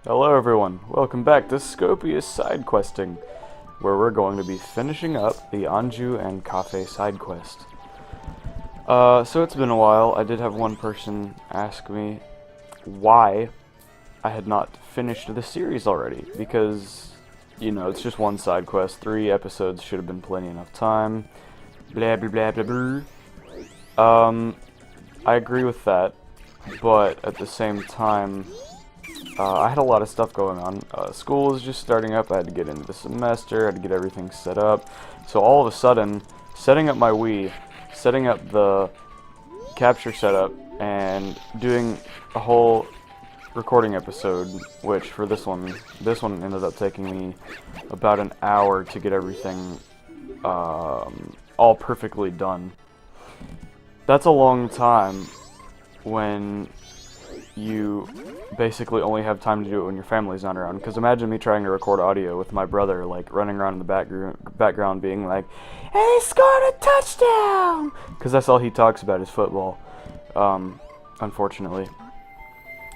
Hello everyone, welcome back to Scopious Sidequesting, where we're going to be finishing up the Anju and Cafe side quest. So it's been a while. I did have one person ask me why I had not finished the series already, because, you know, it's just one side quest, 3 episodes should have been plenty enough time, blah blah blah blah blah. I agree with that, but at the same time, I had a lot of stuff going on. School was just starting up, I had to get into the semester, I had to get everything set up. So all of a sudden, setting up my Wii, setting up the capture setup, and doing a whole recording episode, which for this one ended up taking me about an hour to get everything all perfectly done. That's a long time when you basically only have time to do it when your family's not around. Because imagine me trying to record audio with my brother, like, running around in the background being like, "Hey, he scored a touchdown!" Because that's all he talks about is football, unfortunately.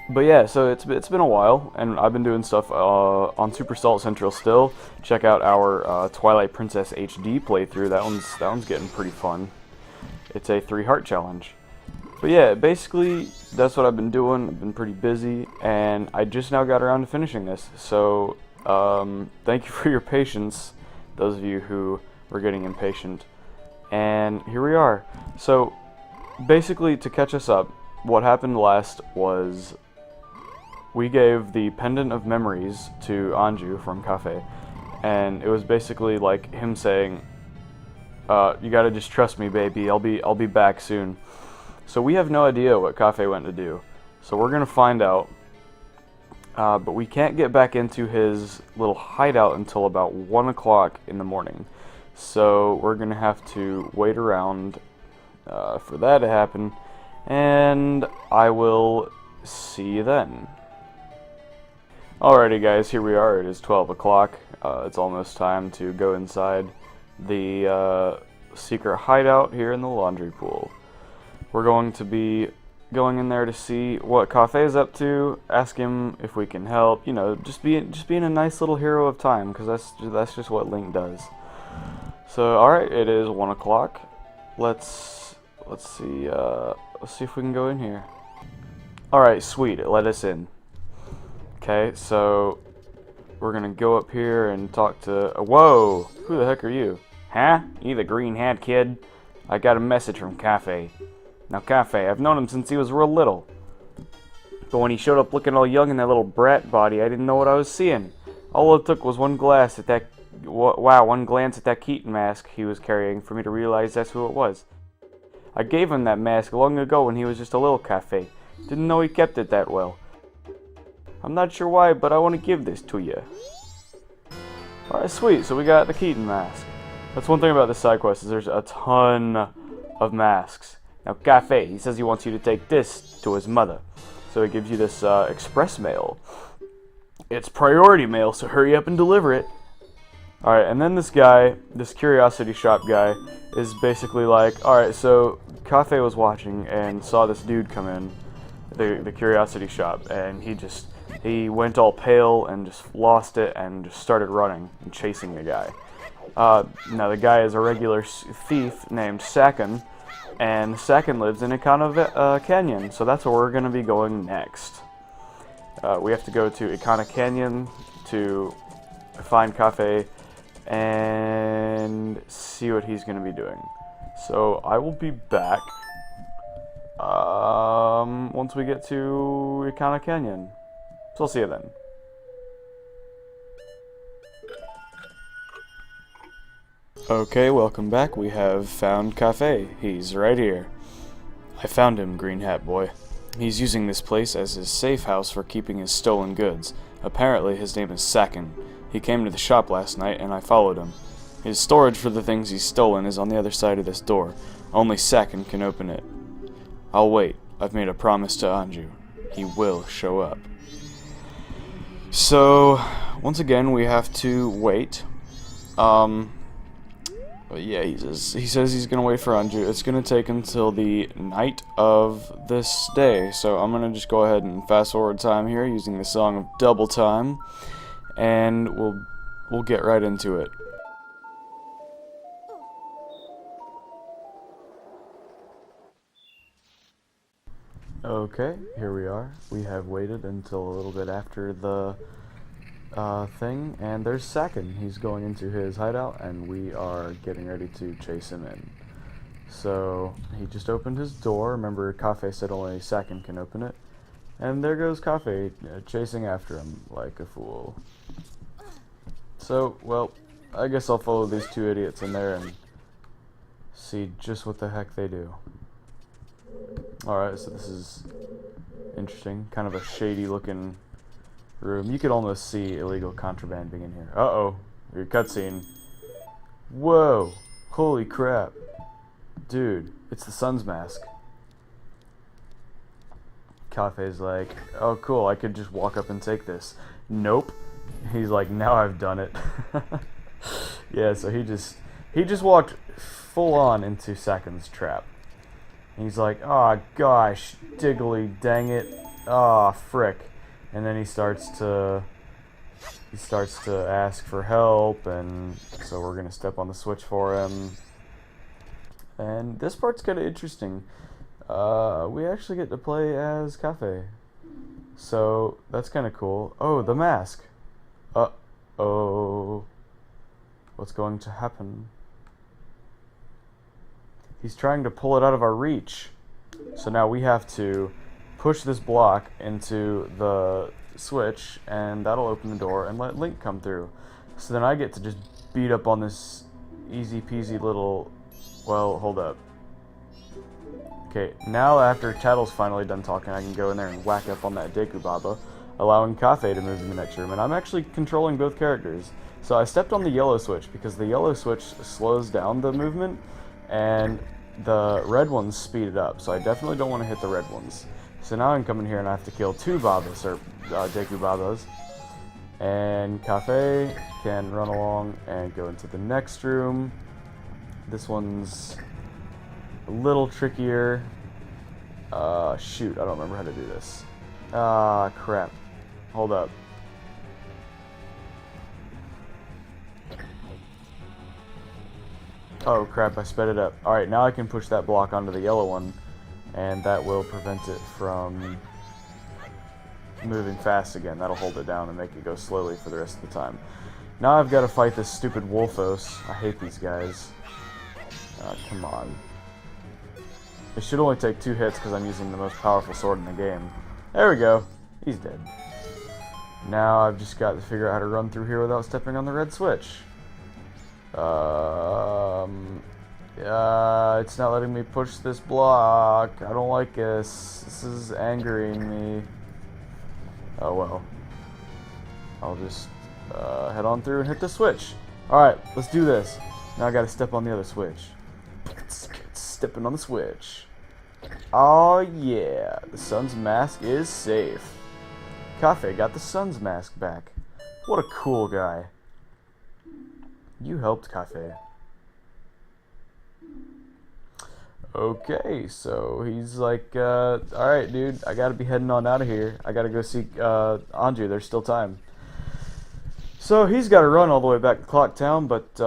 But yeah, so it's been a while, and I've been doing stuff on Super Salt Central still. Check out our Twilight Princess HD playthrough. That one's getting pretty fun. It's a 3-heart challenge. But yeah, basically, that's what I've been doing. I've been pretty busy, and I just now got around to finishing this. So, thank you for your patience, those of you who were getting impatient. And here we are. So, basically, to catch us up, what happened last was we gave the Pendant of Memories to Anju from Cafe, and it was basically like him saying, you gotta just trust me, baby, I'll be back soon. So we have no idea what Cafe went to do. So we're gonna find out. But we can't get back into his little hideout until about 1 o'clock in the morning. So we're gonna have to wait around for that to happen. And I will see you then. Alrighty guys, here we are. It is 12 o'clock. It's almost time to go inside the secret hideout here in the laundry pool. We're going to be going in there to see what Cafe is up to, ask him if we can help, you know, just being a nice little hero of time, because that's just what Link does. So, alright, it is 1 o'clock. Let's see if we can go in here. Alright, sweet, it let us in. Okay, so we're gonna go up here and talk to... Whoa! Who the heck are you? Huh? You the green hat kid? I got a message from Cafe. Now, Cafe, I've known him since he was real little. But when he showed up looking all young in that little brat body, I didn't know what I was seeing. All it took was one glance at that Keaton mask he was carrying for me to realize that's who it was. I gave him that mask long ago when he was just a little Cafe. Didn't know he kept it that well. I'm not sure why, but I want to give this to you. Alright, sweet, so we got the Keaton mask. That's one thing about this side quest, is there's a ton of masks. Now, Cafe, he says he wants you to take this to his mother. So he gives you this express mail. It's priority mail, so hurry up and deliver it. Alright, and then this guy, this curiosity shop guy, is basically like, alright, so Cafe was watching and saw this dude come in, the curiosity shop, and he went all pale and just lost it and just started running and chasing the guy. Now, the guy is a regular thief named Sakin, and Sakin lives in Ikana Canyon, so that's where we're going to be going next. We have to go to Ikana Canyon to find Cafe and see what he's going to be doing. So I will be back once we get to Ikana Canyon. So I'll see you then. Okay, welcome back. We have found Cafe. He's right here. I found him, Green Hat Boy. He's using this place as his safe house for keeping his stolen goods. Apparently, his name is Sakin. He came to the shop last night, and I followed him. His storage for the things he's stolen is on the other side of this door. Only Sakin can open it. I'll wait. I've made a promise to Anju. He will show up. So, once again, we have to wait. But yeah, he says he's gonna wait for Anju. It's gonna take until the night of this day. So I'm gonna just go ahead and fast forward time here using the song of Double Time, and we'll get right into it. Okay, here we are. We have waited until a little bit after the thing, and there's Sakin. He's going into his hideout, and we are getting ready to chase him in. So he just opened his door. Remember, Cafe said only Sakin can open it, and there goes Cafe chasing after him like a fool. So, well, I guess I'll follow these two idiots in there and see just what the heck they do. Alright, so this is interesting. Kind of a shady looking room. You could almost see illegal contraband being in here. Uh-oh. Your cutscene. Whoa. Holy crap. Dude, it's the Sun's Mask. Cafe's like, oh cool, I could just walk up and take this. Nope. He's like, now I've done it. Yeah, so he just walked full on into Sakin's trap. He's like, oh gosh, diggly dang it. Ah, frick. And then he starts to ask for help, and so we're gonna step on the switch for him. And this part's kind of interesting. We actually get to play as Cafe, so that's kind of cool. Oh, the mask. Uh-oh. What's going to happen? He's trying to pull it out of our reach. So now we have to push this block into the switch, and that'll open the door and let Link come through. So then I get to just beat up on this easy peasy little... Well, hold up. Okay, now after Tattle's finally done talking, I can go in there and whack up on that Deku Baba, allowing Cafe to move in the next room. And I'm actually controlling both characters. So I stepped on the yellow switch because the yellow switch slows down the movement, and the red ones speed it up. So I definitely don't want to hit the red ones. So now I can come in here and I have to kill two Babas, or Deku Babas. And Cafe can run along and go into the next room. This one's a little trickier. Shoot, I don't remember how to do this. Ah, crap. Hold up. Oh crap, I sped it up. Alright, now I can push that block onto the yellow one, and that will prevent it from moving fast again. That'll hold it down and make it go slowly for the rest of the time. Now I've got to fight this stupid Wolfos. I hate these guys. Come on. It should only take 2 hits because I'm using the most powerful sword in the game. There we go. He's dead. Now I've just got to figure out how to run through here without stepping on the red switch. It's not letting me push this block. I don't like this. This is angering me. Oh well. I'll just head on through and hit the switch. Alright, let's do this. Now I gotta step on the other switch. Stepping on the switch. Oh yeah, the Sun's Mask is safe. Cafe got the Sun's Mask back. What a cool guy. You helped Cafe. Okay, so he's like, alright dude, I gotta be heading on out of here. I gotta go see Anju, there's still time. So he's gotta run all the way back to Clock Town, but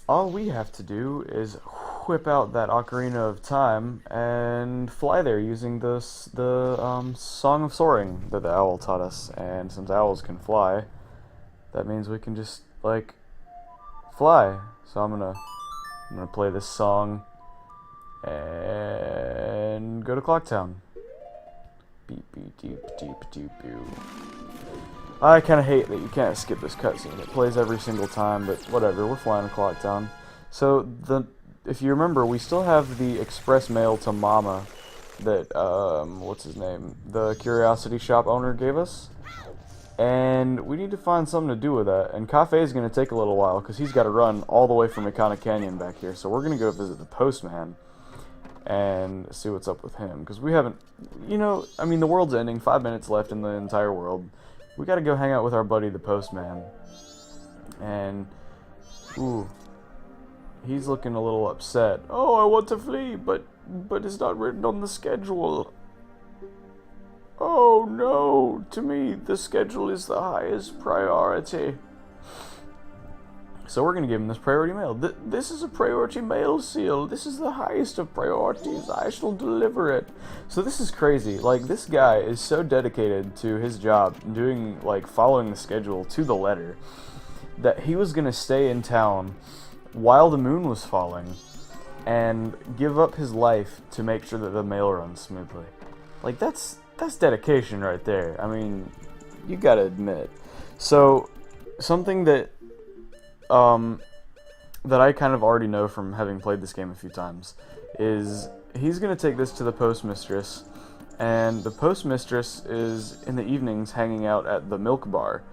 all we have to do is whip out that Ocarina of Time and fly there using the Song of Soaring that the owl taught us. And since owls can fly, that means we can just, like, fly. So I'm gonna play this song and go to Clock Town. Beep beep deep deep deep boo. I kind of hate that you can't skip this cutscene. It plays every single time, but whatever. We're flying to Clock Town. So if you remember, we still have the express mail to Mama that what's his name? The Curiosity Shop owner gave us. And we need to find something to do with that. And Cafe is going to take a little while because he's got to run all the way from Ikana Canyon back here. So we're going to go visit the postman and see what's up with him. Because we haven't, you know, I mean, the world's ending. 5 minutes left in the entire world. We got to go hang out with our buddy the postman. And, ooh. he's looking a little upset. Oh, I want to flee, but it's not written on the schedule. Oh no, to me, the schedule is the highest priority. So we're going to give him this priority mail. This is a priority mail seal. This is the highest of priorities. I shall deliver it. So this is crazy. Like, this guy is so dedicated to his job, doing, like, following the schedule to the letter, that he was going to stay in town while the moon was falling and give up his life to make sure that the mail runs smoothly. Like, that's dedication right there. I mean, you gotta admit. So, something that that I kind of already know from having played this game a few times is he's going to take this to the postmistress, and the postmistress is in the evenings hanging out at the milk bar,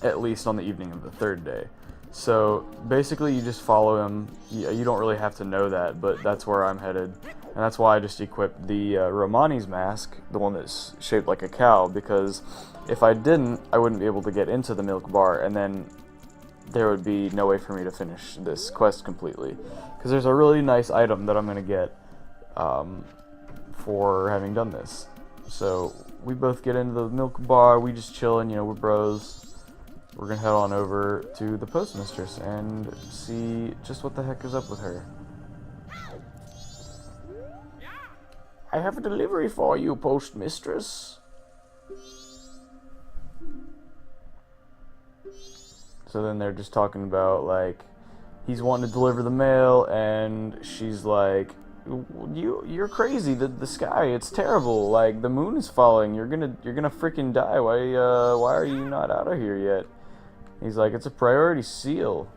at least on the evening of the third day. So basically you just follow him. You don't really have to know that, but that's where I'm headed, and that's why I just equipped the Romani's mask, the one that's shaped like a cow, because if I didn't, I wouldn't be able to get into the milk bar, and then there would be no way for me to finish this quest completely. Because there's a really nice item that I'm going to get for having done this. So we both get into the milk bar, we just chillin', you know, we're bros. We're going to head on over to the postmistress and see just what the heck is up with her. I have a delivery for you, postmistress. So then they're just talking about, like, he's wanting to deliver the mail, and she's like, you're crazy. The sky, it's terrible. Like, the moon is falling. You're gonna freaking die. Why are you not out of here yet? He's like, it's a priority seal.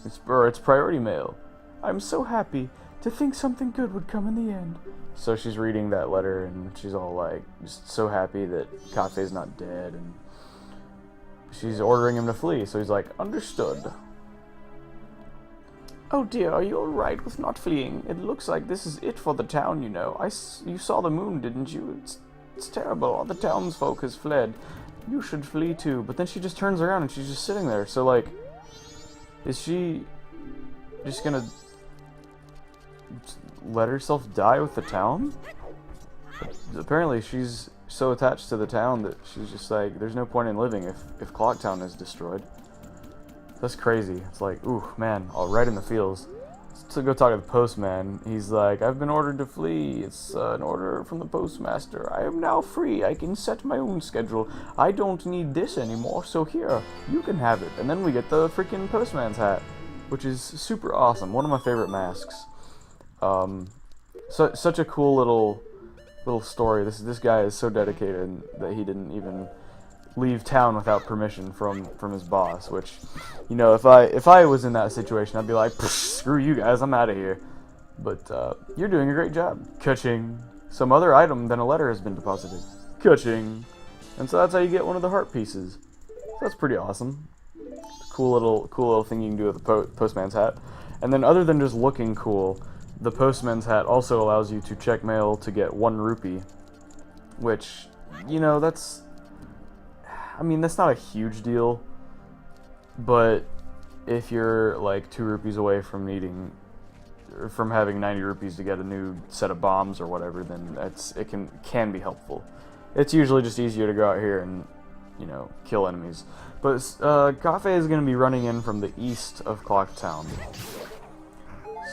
It's priority mail. I'm so happy to think something good would come in the end. So she's reading that letter, and she's all like, just so happy that Cafe's not dead, and she's ordering him to flee. So he's like, understood. Oh dear, are you alright with not fleeing? It looks like this is it for the town, you know. You saw the moon, didn't you? It's terrible. All the townsfolk has fled. You should flee too. But then she just turns around and she's just sitting there. So, like, is she just gonna let herself die with the town? Apparently she's so attached to the town that she's just like, there's no point in living if Clocktown is destroyed. That's crazy. It's like, ooh, man, all right in the feels. To go talk to the postman, he's like, I've been ordered to flee. It's an order from the postmaster. I am now free. I can set my own schedule. I don't need this anymore, so here, you can have it. And then we get the freaking postman's hat, which is super awesome. One of my favorite masks. Such a cool little story. This guy is so dedicated that he didn't even leave town without permission from his boss, which, you know, if I was in that situation, I'd be like, screw you guys, I'm out of here. But you're doing a great job. Ka-ching. Some other item than a letter has been deposited. Ka-ching. And so that's how you get one of the heart pieces. So that's pretty awesome. Cool little thing you can do with the postman's hat. And then, other than just looking cool, the postman's hat also allows you to check mail to get 1 rupee, which, you know, that's not a huge deal, but if you're like 2 rupees away from having 90 rupees to get a new set of bombs or whatever, then it can be helpful. It's usually just easier to go out here and, you know, kill enemies. But Cafe is going to be running in from the east of Clocktown,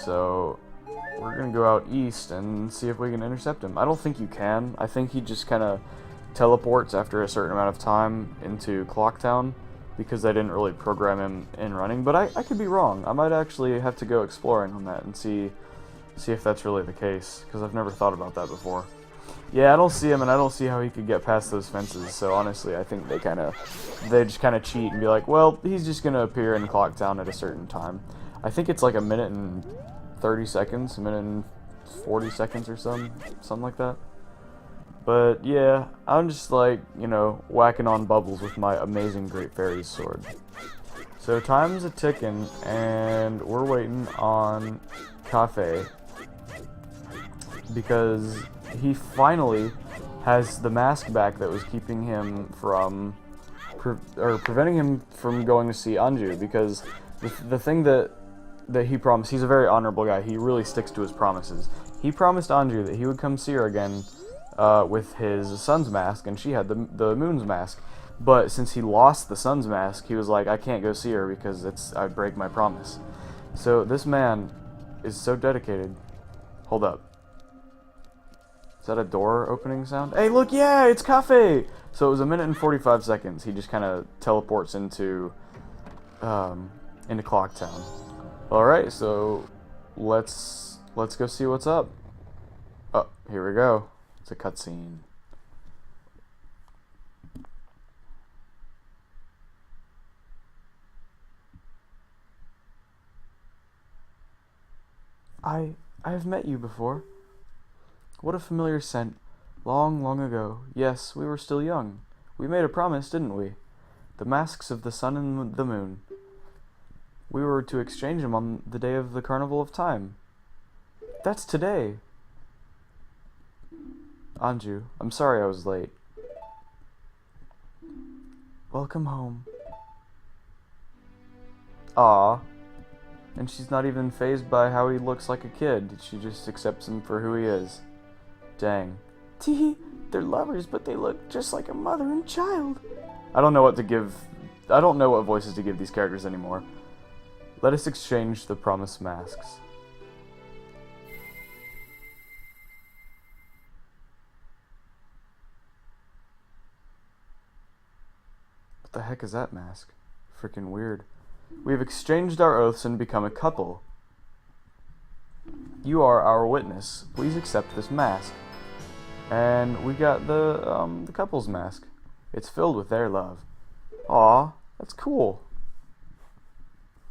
so we're going to go out east and see if we can intercept him. I don't think you can. I think he just kind of teleports after a certain amount of time into Clocktown, because they didn't really program him in running, but I could be wrong. I might actually have to go exploring on that and see if that's really the case, because I've never thought about that before. Yeah, I don't see him, and I don't see how he could get past those fences, so honestly, I think they just kind of cheat and be like, well, he's just going to appear in Clocktown at a certain time. I think it's like 1 minute and 30 seconds, 1 minute and 40 seconds or something like that. But yeah, I'm just like, you know, whacking on bubbles with my amazing Great Fairy's sword. So time's a-ticking, and we're waiting on Cafe, because he finally has the mask back that was keeping him from, preventing him from going to see Anju, because The thing that he promised, he's a very honorable guy. He really sticks to his promises. He promised Anju that he would come see her again with his sun's mask, and she had the moon's mask. But since he lost the sun's mask, he was like, I can't go see her because I'd break my promise. So this man is so dedicated. Hold up. Is that a door opening sound? Hey, look, yeah, it's Cafe! So it was 1 minute and 45 seconds. He just kind of teleports into Clock Town. Alright, so let's go see what's up. Oh, here we go. It's a cutscene. I have met you before. What a familiar scent. Long, long ago. Yes, we were still young. We made a promise, didn't we? The masks of the sun and the moon. We were to exchange them on the day of the Carnival of Time. That's today. Anju, I'm sorry I was late. Welcome home. Ah. And she's not even fazed by how he looks like a kid. She just accepts him for who he is. Dang. Tee, they're lovers, but they look just like a mother and child. I don't know what to give. I don't know what voices to give these characters anymore. Let us exchange the promised masks. What the heck is that mask? Freaking weird. We have exchanged our oaths and become a couple. You are our witness. Please accept this mask. And we got the couple's mask. It's filled with their love. Aw, that's cool.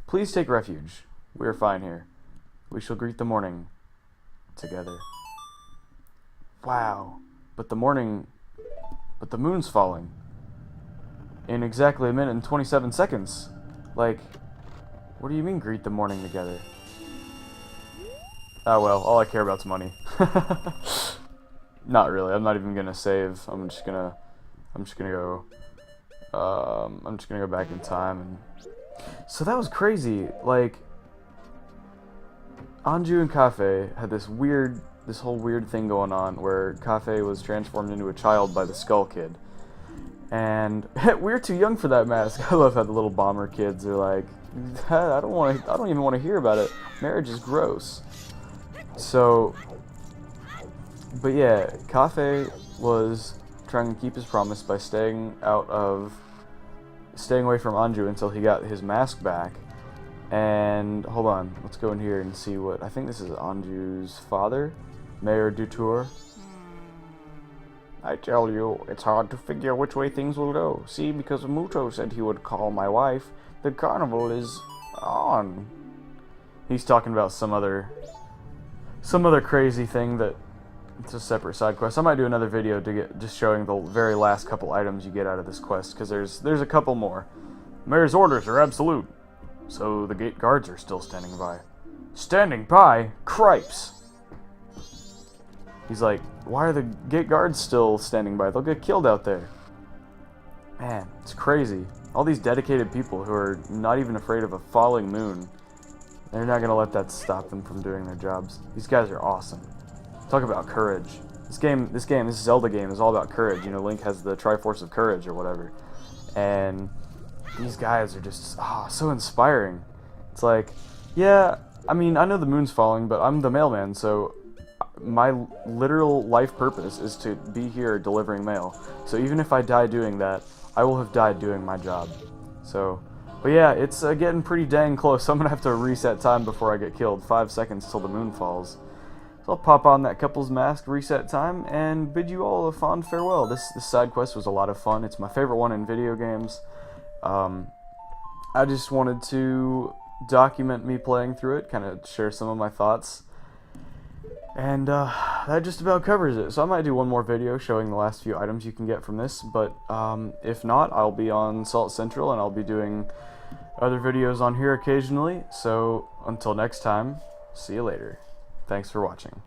Please take refuge. We are fine here. We shall greet the morning together. Wow. But the moon's falling. In exactly 1 minute and 27 seconds. Like, what do you mean greet the morning together? Oh well, all I care about is money. Not really. I'm not even gonna save. I'm just gonna go back in time. And so that was crazy. Like, Anju and Cafe had this whole weird thing going on where Cafe was transformed into a child by the Skull Kid. And we're too young for that mask. I love how the little bomber kids are like, I don't even want to hear about it. Marriage is gross. So, but yeah, Cafe was trying to keep his promise by staying away from Anju until he got his mask back. And hold on, let's go in here and see what I think this is. Anju's father, Mayor Dutour. I tell you, it's hard to figure which way things will go. See, because Muto said he would call my wife, the carnival is on. He's talking about some other crazy thing that it's a separate side quest. I might do another video to get just showing the very last couple items you get out of this quest, because there's a couple more. Mayor's orders are absolute, so the gate guards are still standing by. Standing by? Cripes! He's like, why are the gate guards still standing by? They'll get killed out there. Man, it's crazy. All these dedicated people who are not even afraid of a falling moon. They're not gonna let that stop them from doing their jobs. These guys are awesome. Talk about this Zelda game is all about courage. You know, Link has the Triforce of Courage or whatever. And these guys are just so inspiring. It's like, yeah, I mean, I know the moon's falling, but I'm the mailman, so my literal life purpose is to be here delivering mail. So even if I die doing that, I will have died doing my job. So, but yeah, it's getting pretty dang close. I'm gonna have to reset time before I get killed. 5 seconds till the moon falls. So I'll pop on that couple's mask, reset time, and bid you all a fond farewell. This side quest was a lot of fun. It's my favorite one in video games. I just wanted to document me playing through it, kind of share some of my thoughts. And that just about covers it. So I might do one more video showing the last few items you can get from this, but if not, I'll be on Salt Central and I'll be doing other videos on here occasionally. So until next time, see you later. Thanks for watching.